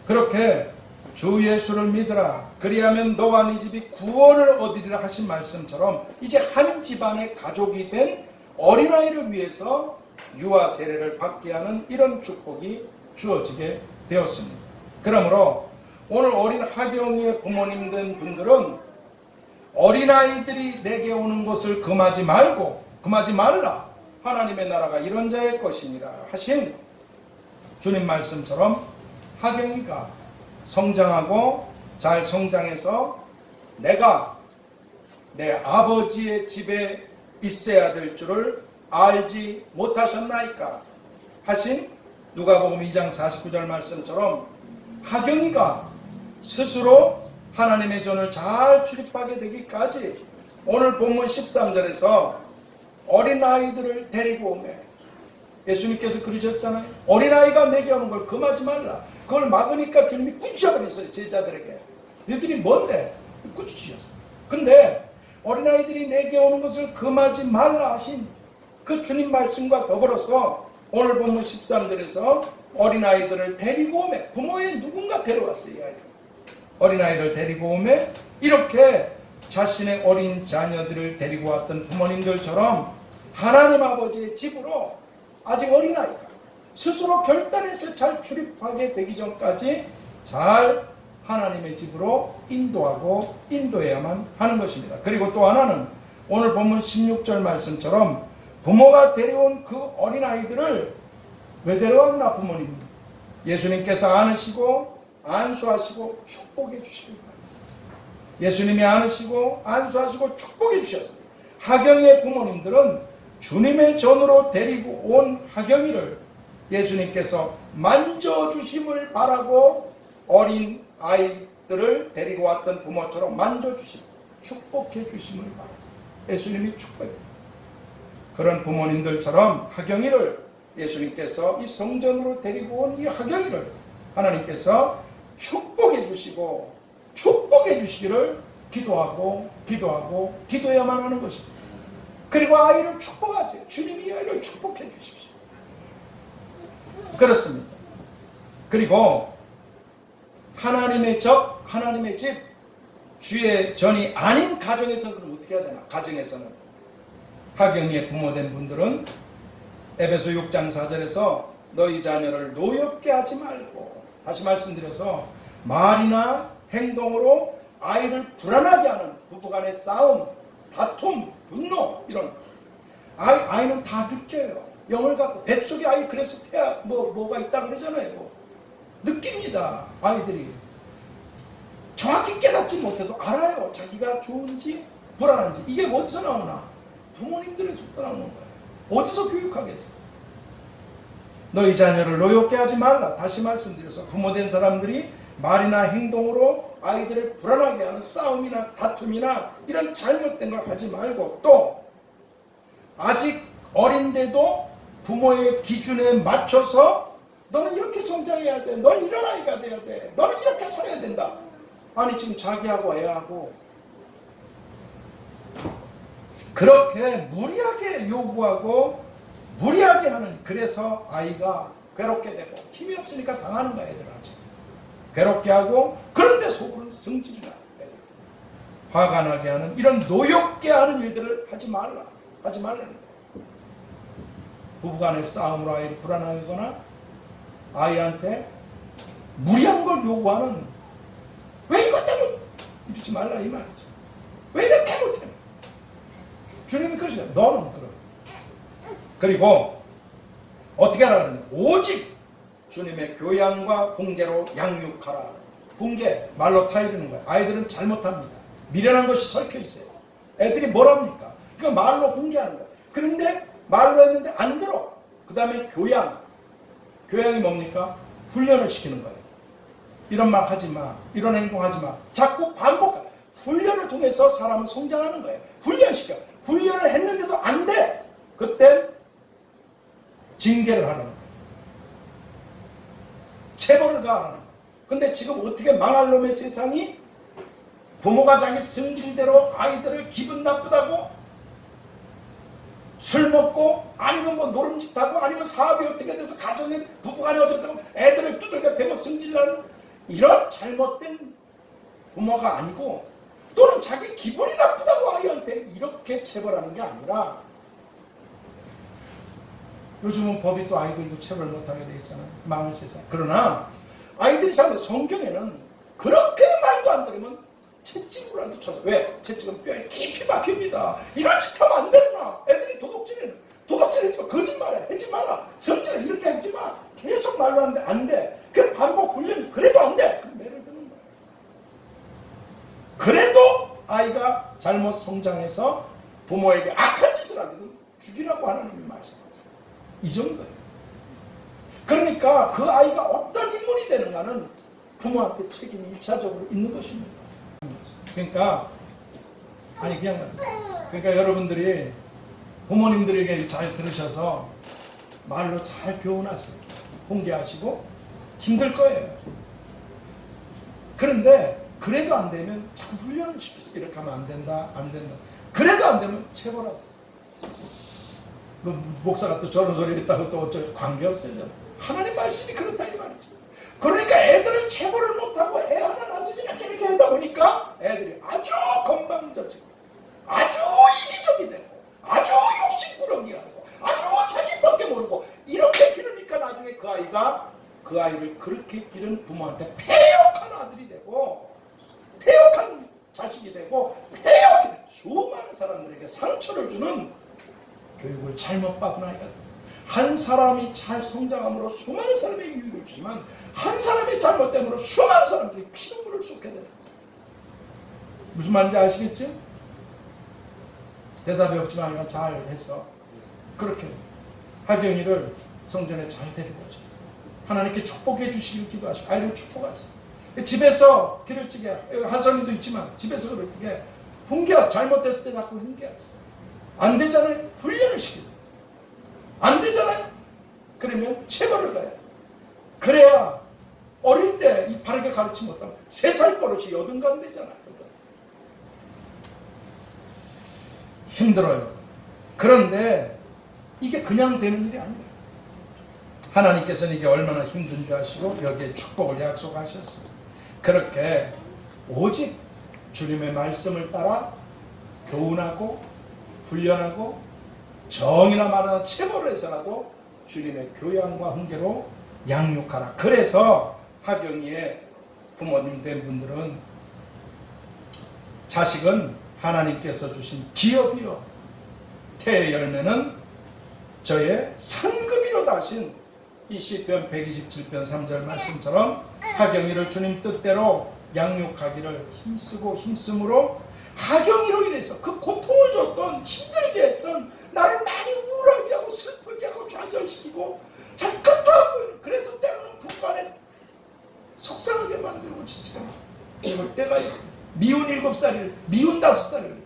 그렇게 주 예수를 믿으라. 그리하면 너와 네 집이 구원을 얻으리라 하신 말씀처럼 이제 한 집안의 가족이 된 어린아이를 위해서 유아 세례를 받게 하는 이런 축복이 주어지게 되었습니다. 그러므로 오늘 어린 하경이의 부모님 된 분들은 어린아이들이 내게 오는 것을 금하지 말라. 하나님의 나라가 이런 자의 것이니라 하신 주님 말씀처럼 하경이가 성장하고 잘 성장해서 내가 내 아버지의 집에 있어야 될 줄을 알지 못하셨나이까 하신 누가복음 2장 49절 말씀처럼 하경이가 스스로 하나님의 전을 잘 출입하게 되기까지 오늘 본문 13절에서 어린아이들을 데리고 오매. 예수님께서 그러셨잖아요. 어린아이가 내게 오는 걸 금하지 말라. 그걸 막으니까 주님이 꾸짖어버렸어요. 제자들에게. 너희들이 뭔데? 꾸짖으셨어요. 근데 어린아이들이 내게 오는 것을 금하지 말라 하신 그 주님 말씀과 더불어서 오늘 본문 13절에서 어린아이들을 데리고 오매. 부모의 누군가 데려왔어요. 이 아이를. 어린아이를 데리고 오매. 이렇게 자신의 어린 자녀들을 데리고 왔던 부모님들처럼 하나님 아버지의 집으로 아직 어린아이가 스스로 결단해서 잘 출입하게 되기 전까지 잘 하나님의 집으로 인도하고 인도해야만 하는 것입니다. 그리고 또 하나는 오늘 본문 16절 말씀처럼 부모가 데려온 그 어린아이들을 왜 데려왔나 부모님? 예수님께서 안으시고 안수하시고 축복해 주시길 바랍니다. 예수님이 안으시고 안수하시고 축복해 주셨습니다. 하경이의 부모님들은 주님의 전으로 데리고 온 하경이를 예수님께서 만져주심을 바라고 어린 아이들을 데리고 왔던 부모처럼 만져주시고 축복해 주심을 바라고 예수님이 축복해. 그런 부모님들처럼 하경이를 예수님께서 이 성전으로 데리고 온 이 하경이를 하나님께서 축복해 주시고 축복해 주시기를 기도해야만 하는 것입니다. 그리고 아이를 축복하세요. 주님이 아이를 축복해 주십시오. 그렇습니다. 그리고 하나님의 집, 주의 전이 아닌 가정에서는 그럼 어떻게 해야 되나? 가정에서는 하경이의 부모된 분들은 에베소 6장 4절에서 너희 자녀를 노엽게 하지 말고, 다시 말씀드려서 말이나 행동으로 아이를 불안하게 하는 부부간의 싸움, 다툼, 분노 이런 아이는 다 느껴요. 영을 갖고 뱃속에 아이 그래서 뭐가 있다 그러잖아요. 느낍니다. 아이들이 정확히 깨닫지 못해도 알아요. 자기가 좋은지 불안한지. 이게 어디서 나오나? 부모님들에서부터 나오는 거예요. 어디서 교육하겠어? 너희 자녀를 노엽게 하지 말라. 다시 말씀드려서 부모된 사람들이 말이나 행동으로 아이들을 불안하게 하는 싸움이나 다툼이나 이런 잘못된 걸 하지 말고, 또 아직 어린데도 부모의 기준에 맞춰서 너는 이렇게 성장해야 돼, 너는 이런 아이가 돼야 돼, 너는 이렇게 살아야 된다. 아니 지금 자기하고 애하고 그렇게 무리하게 요구하고 무리하게 하는, 그래서 아이가 괴롭게 되고 힘이 없으니까 당하는 거야. 애들 아직 괴롭게 하고, 그런데 속으로는 성질이 나. 화가 나게 하는 이런 노엽게 하는 일들을 하지 말라는 거야. 부부간의 싸움으로 아이를 불안하거나 아이한테 무리한 걸 요구하는, 왜 이것 때문에 이러지 말라 이 말이지. 왜 이렇게 못해? 주님이 그러시다. 너는 그래. 그리고 어떻게 하라는 거야? 오직 주님의 교양과 훈계로 양육하라. 훈계, 말로 타이르는 거야. 아이들은 잘못합니다. 미련한 것이 섞여 있어요. 애들이 뭘 합니까? 그 말로 훈계하는 거야. 그런데 말로 했는데 안 들어. 그 다음에 교양이 뭡니까? 훈련을 시키는 거예요. 이런 말 하지 마, 이런 행동 하지 마. 자꾸 반복해. 훈련을 통해서 사람은 성장하는 거예요. 훈련시켜. 훈련을 했는데도 안 돼. 그때 징계를 하라는 거예요. 체벌을 가하라는 거예요. 근데 지금 어떻게 망할 놈의 세상이 부모가 자기 성질대로 아이들을 기분 나쁘다고 술 먹고 아니면 뭐 노름짓하고 아니면 사업이 어떻게 돼서 가정에 부부간에 어떻다고 애들을 두들겨 패고 승질나는 이런 잘못된 부모가 아니고, 또는 자기 기분이 나쁘다고 아이한테 이렇게 체벌하는 게 아니라, 요즘은 법이 또 아이들도 체벌 못하게 되어 있잖아요. 망할 세상. 그러나 아이들이 잘못, 성경에는 그렇게 말도 안 들으면 채찍으로라도 쳐서. 왜? 채찍은 뼈에 깊이 박힙니다. 이런 짓 하면 안 되나? 애들이 도덕질하지 마, 거짓말해, 하지 마라, 성질을 이렇게 하지 마, 계속 말로 하는데 안 돼. 그 반복 훈련이 그래도 안 돼. 그럼 매를 드는 거야. 그래도 아이가 잘못 성장해서 부모에게 악한 짓을 하게 되면 죽이라고 하나님이 말씀하세요. 이 정도예요. 그러니까 그 아이가 어떤 인물이 되는가는 부모한테 책임이 1차적으로 있는 것입니다. 그러니까 여러분들이 부모님들에게 잘 들으셔서 말로 잘 교훈하세요. 훈계하시고. 힘들 거예요. 그런데 그래도 안 되면 자꾸 훈련을 시키세요. 이렇게 하면 안 된다, 안 된다. 그래도 안 되면 체벌하세요. 목사가 또 저런 소리 했다고 또 어쩌고 관계없어요. 하나님 말씀이 그렇다 이 말이죠. 그러니까 애들을 체벌을 못하고 애 하나 낳아서 이렇게 하다 보니까 애들이 아주 건방져지고 아주 이기적이 되고 아주 욕심꾸러기가 되고 아주 자기밖에 모르고 이렇게 기르니까 나중에 그 아이를 그렇게 기른 부모한테 폐역한 아들이 되고 폐역한 자식이 되고 폐역한 수많은 사람들에게 상처를 주는 교육을 잘못 받은 아이가 됩니다. 한 사람이 잘 성장함으로 수많은 사람에게 유익을 주지만 한 사람의 잘못됨으로 수많은 사람들이 피눈물을 쏟게 됩니다. 무슨 말인지 아시겠죠? 대답이 없지만 이건 잘 해서 그렇게 하경이를 성전에 잘 데리고 오셨어요. 하나님께 축복해 주시길 기도하시고 아이를 축복하세요. 집에서 기르치게 하선이도 있지만 집에서 그렇게 잘못됐을 때 자꾸 훈계하세요. 안 되잖아요. 훈련을 시키세요. 안 되잖아요. 그러면 체벌을 가요. 그래야 어릴 때 이 바르게 가르치 못하면 3살 버릇이 여든간 되잖아요. 힘들어요. 그런데 이게 그냥 되는 일이 아니에요. 하나님께서는 이게 얼마나 힘든 줄 아시고 여기에 축복을 약속하셨어요. 그렇게 오직 주님의 말씀을 따라 교훈하고 훈련하고 정이나 말하나 체벌을 해서라도 주님의 교양과 훈계로 양육하라. 그래서 하경이의 부모님 된 분들은 자식은 하나님께서 주신 기업이요 태의 열매는 저의 상급이로다 하신 이 시편 127편 3절 말씀처럼 하경이를 주님 뜻대로 양육하기를 힘쓰고 힘쓰므로 하경이로 인해서 그 고통을 줬던 힘들게 했던 나를 많이 우울하게 하고 슬프게 하고 좌절시키고 잠깐도 그래서 때로는 부부간에 속상하게 만들고 지치고 이럴 때가 있어요. 미운 7살을 미운 5살을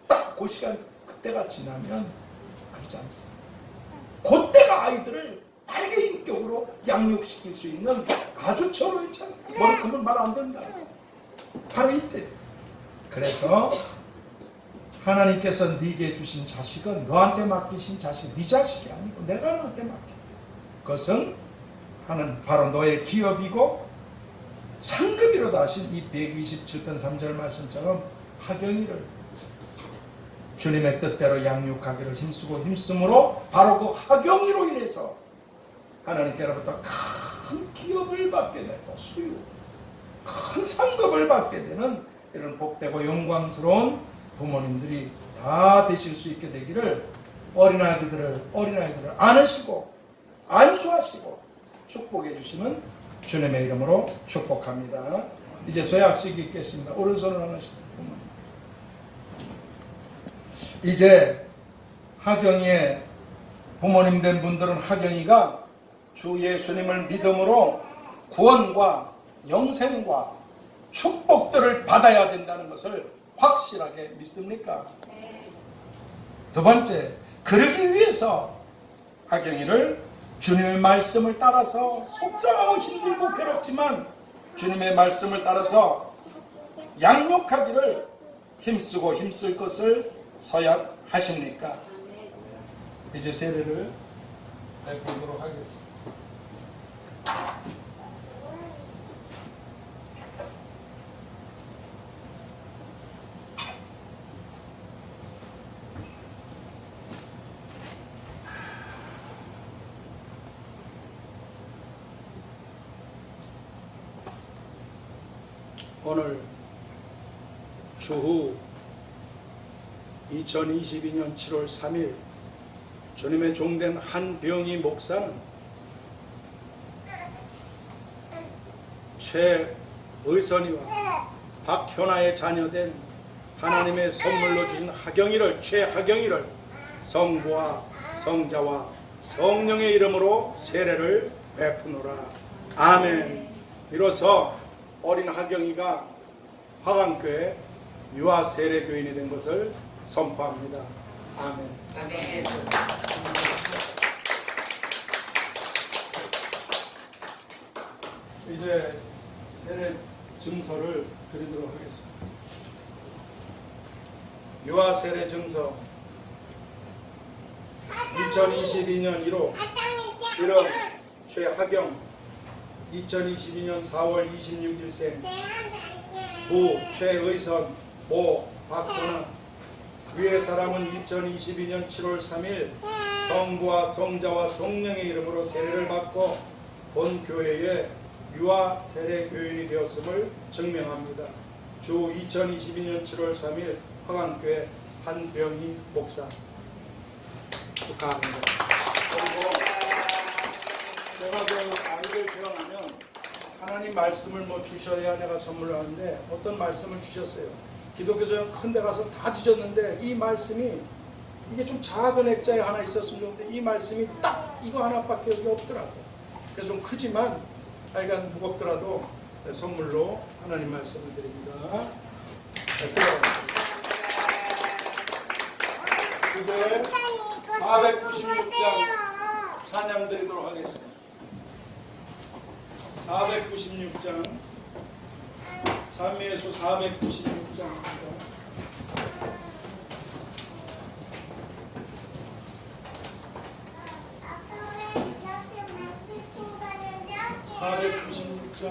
딱 그 시간 그때가 지나면 그러지 않습니다. 그때가 아이들을 바르게 인격으로 양육시킬 수 있는 아주 절호의 찬스. 그건 말 안 된다. 바로 이때. 그래서 하나님께서 네게 주신 자식은 너한테 맡기신 자식, 네 자식이 아니고 내가 너한테 맡겼다. 그것은 바로 너의 기업이고 상급이로다 하신 이 127편 3절 말씀처럼 하경이를 주님의 뜻대로 양육하기를 힘쓰고 힘쓰므로 바로 그 하경이로 인해서 하나님께로부터 큰 기업을 받게 되고 수유, 큰 상급을 받게 되는 이런 복되고 영광스러운 부모님들이 다 되실 수 있게 되기를 어린아이들을 안으시고 안수하시고 축복해 주시는 주님의 이름으로 축복합니다. 이제 소약식 있겠습니다. 오른손을 하나씩. 이제 하경이의 부모님 된 분들은 하경이가 주 예수님을 믿음으로 구원과 영생과 축복들을 받아야 된다는 것을 확실하게 믿습니까? 두 번째, 그러기 위해서 하경이를 주님의 말씀을 따라서 속상하고 힘들고 괴롭지만 주님의 말씀을 따라서 양육하기를 힘쓰고 힘쓸 것을 서약하십니까? 이제 세례를 베푸도록 하겠습니다. 오늘 추후 2022년 7월 3일 주님의 종된 한병희 목사는 최의선이와 박현아의 자녀된 하나님의 선물로 주신 하경이를, 최하경이를 성부와 성자와 성령의 이름으로 세례를 베푸노라. 아멘. 이로써 어린 하경이가 화강교회 유아 세례교인이 된 것을 선포합니다. 아멘. 아멘. 이제 세례 증서를 드리도록 하겠습니다. 유아 세례 증서 2022년 1호 이름 최하경 2022년 4월 26일생 부 최의선 모 박근아 위의 사람은 2022년 7월 3일 성부와 성자와 성령의 이름으로 세례를 받고 본 교회에 유아 세례 교인이 되었음을 증명합니다. 주 2022년 7월 3일 화강교회 한병희 목사 축하합니다. 그리고 제가 그 아이를 태어나면 하나님 말씀을 뭐 주셔야 내가 선물을 하는데 어떤 말씀을 주셨어요. 기독교적인 큰 데 가서 다 뒤졌는데 이 말씀이 이게 좀 작은 액자에 하나 있었으면 좋은데 이 말씀이 딱 이거 하나밖에 여기 없더라고요. 그래서 좀 크지만 하여간 무겁더라도 선물로 하나님 말씀을 드립니다. 이제 496장 찬양 드리도록 하겠습니다. 496장 찬미예수 496장입니다. 496장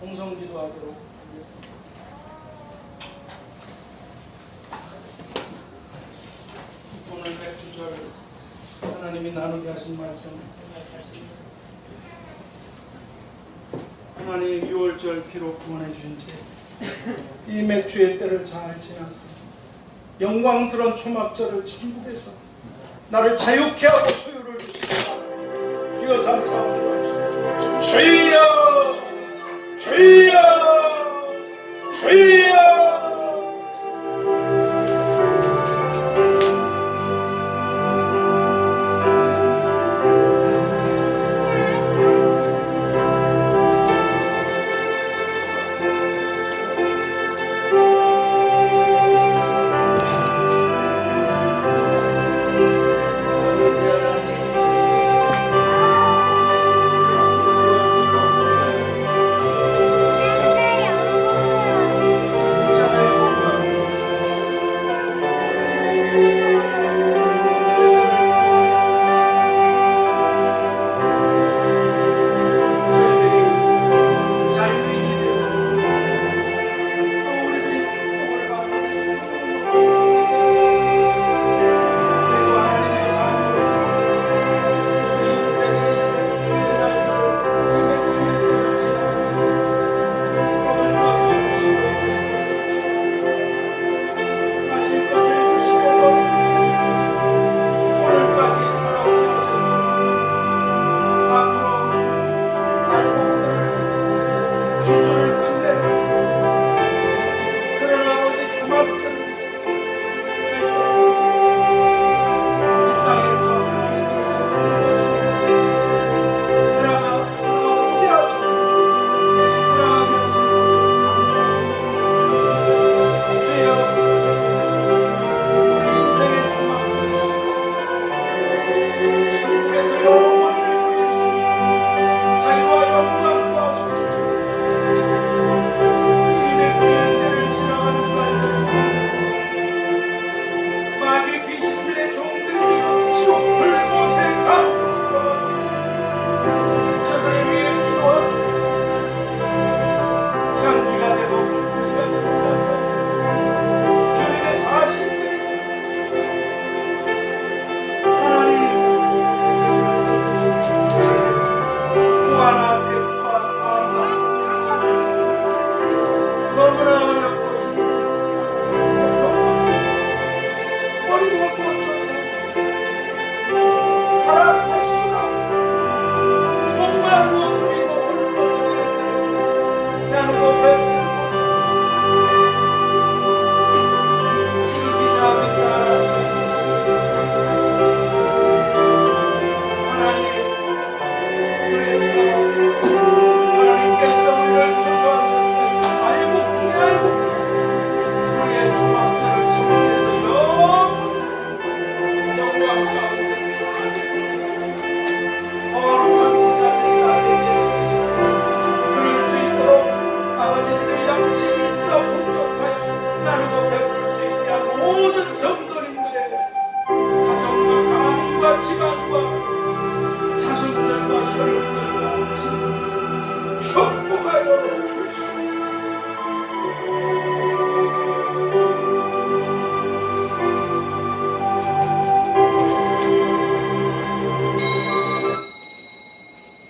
홍성기도하도록 하겠습니다. 오늘 맥주절 하나님 목사님이 나누게 하신 말씀 생각하시면서 하나님 6월절 비록 보내주신 채이 맥주의 때를 잘 지나서 영광스러운 초막절을 천국에서 나를 자유케 하고 소유를 주시고 주여 삼차 기도합시다. 주여 주여 주여.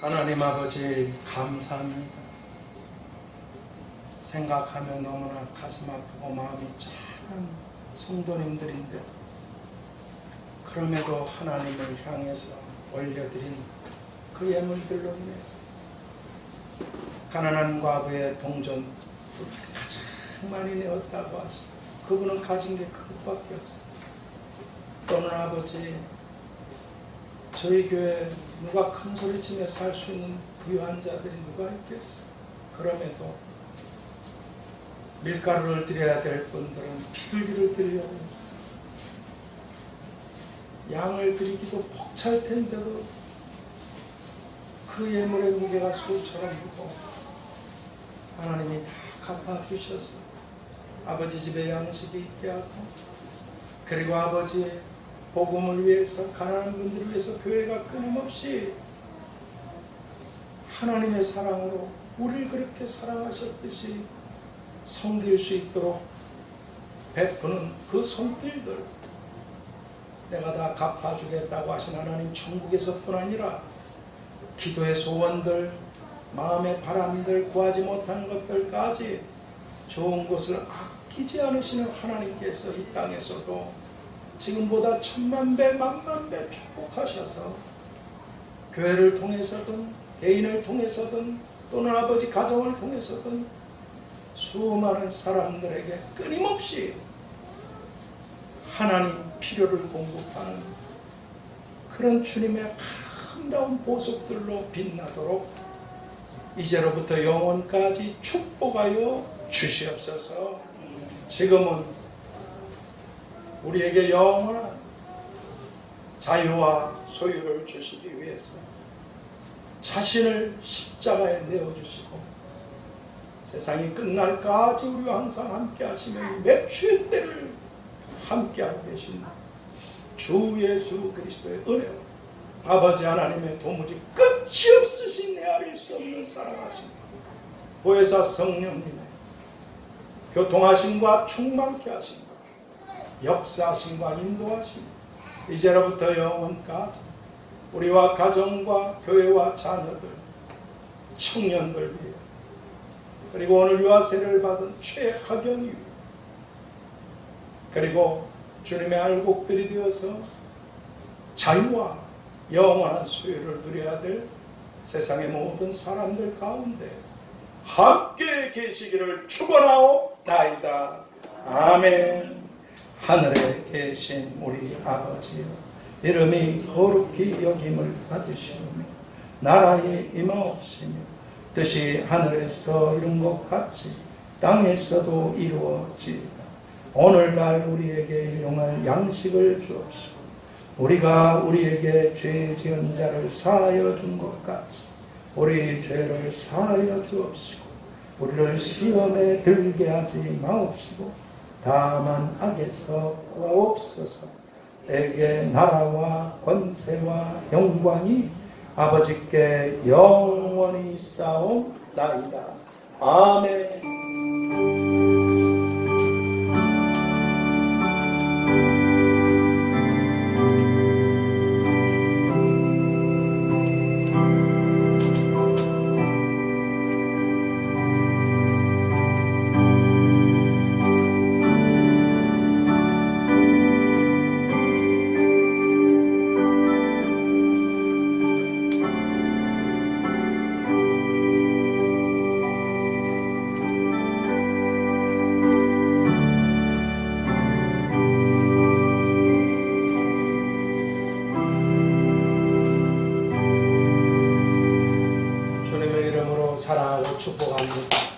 하나님 아버지 감사합니다. 생각하면 너무나 가슴 아프고 마음이 짠한 성도님들인데 그럼에도 하나님을 향해서 올려드린 그 예물들로 인해서 가난한 과부의 동전 가장 많이 내었다고 하시고 그분은 가진 게 그것밖에 없었어요. 또는 아버지 저희 교회 누가 큰 소리치며 살 수 있는 부유한 자들이 누가 있겠어요. 그럼에도 밀가루를 드려야 될 분들은 비둘기를 드리려고 했어요. 양을 드리기도 벅찰 텐데도 그 예물의 무게가 소처럼 무거워 하나님이 다 갚아주셔서 아버지 집에 양식이 있게 하고 그리고 아버지의 복음을 위해서 가난한 분들을 위해서 교회가 끊임없이 하나님의 사랑으로 우리를 그렇게 사랑하셨듯이 섬길 수 있도록 베푸는 그 손길들 내가 다 갚아주겠다고 하신 하나님 천국에서뿐 아니라 기도의 소원들, 마음의 바람들, 구하지 못한 것들까지 좋은 것을 아끼지 않으시는 하나님께서 이 땅에서도 지금보다 천만 배, 만만 배 축복하셔서 교회를 통해서든 개인을 통해서든 또는 아버지 가정을 통해서든 수많은 사람들에게 끊임없이 하나님 필요를 공급하는 그런 주님의 아름다운 보석들로 빛나도록 이제로부터 영원까지 축복하여 주시옵소서. 지금은 우리에게 영원한 자유와 소유를 주시기 위해서 자신을 십자가에 내어주시고 세상이 끝날까지 우리와 항상 함께 하시며 이 맥주의 때를 함께하고 계신 주 예수 그리스도의 은혜와 아버지 하나님의 도무지 끝이 없으신 헤아릴 수 없는 사랑하심과 보혜사 성령님의 교통하심과 충만케 하심과 역사하심과 인도하심 이제로부터 영원까지 우리와 가정과 교회와 자녀들 청년들 위해 그리고 오늘 유아세를 받은 최하경이 위해 그리고 주님의 알곡들이 되어서 자유와 영원한 소유를 누려야 될 세상의 모든 사람들 가운데 함께 계시기를 축원하옵나이다. 아멘. 하늘에 계신 우리 아버지여, 이름이 거룩히 여김을 받으시오며 나라에 임하옵시며 뜻이 하늘에서 이룬 것 같이 땅에서도 이루어지이다. 오늘날 우리에게 일용할 양식을 주옵시고 우리가 우리에게 죄 지은 자를 사하여 준 것 같이 우리 죄를 사하여 주옵시고 우리를 시험에 들게 하지 마옵시고 다만 악에서 구하옵소서. 내게 나라와 권세와 영광이 아버지께 영원히 싸움나이다. 아멘. 사랑하고 축복합니다.